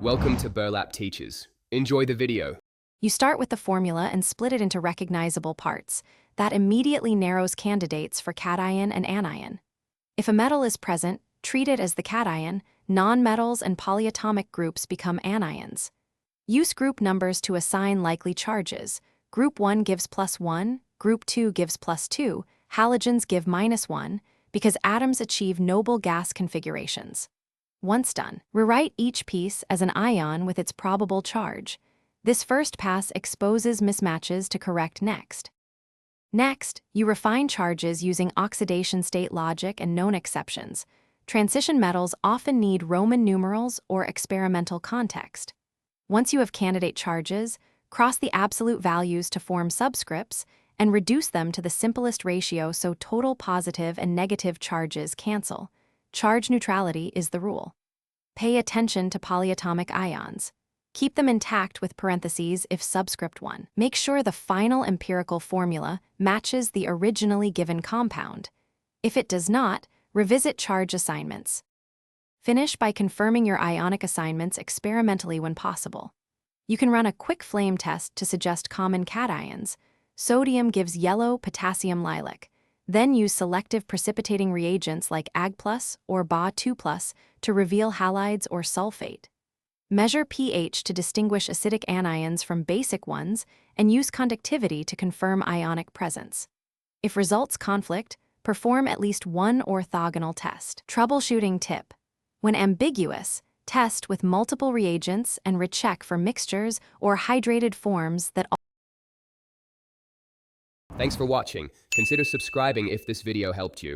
Welcome to Burlap Teachers. Enjoy the video. You start with the formula and split it into recognizable parts. That immediately narrows candidates for cation and anion. If a metal is present, treat it as the cation. Non-metals and polyatomic groups become anions. Use group numbers to assign likely charges. Group 1 gives +1, Group 2 gives +2, halogens give -1, because atoms achieve noble gas configurations. Once done, rewrite each piece as an ion with its probable charge. This first pass exposes mismatches to correct next. Next, you refine charges using oxidation state logic and known exceptions. Transition metals often need Roman numerals or experimental context. Once you have candidate charges, cross the absolute values to form subscripts and reduce them to the simplest ratio so total positive and negative charges cancel. Charge neutrality is the rule. Pay attention to polyatomic ions. Keep them intact with parentheses if subscript 1. Make sure the final empirical formula matches the originally given compound. If it does not, revisit charge assignments. Finish by confirming your ionic assignments experimentally when possible. You can run a quick flame test to suggest common cations. Sodium gives yellow potassium lilac. Then use selective precipitating reagents like Ag+ or Ba2+ to reveal halides or sulfate. Measure pH to distinguish acidic anions from basic ones and use conductivity to confirm ionic presence. If results conflict, perform at least one orthogonal test. Troubleshooting tip: when ambiguous, test with multiple reagents and recheck for mixtures or hydrated forms that Thanks for watching. Consider subscribing if this video helped you.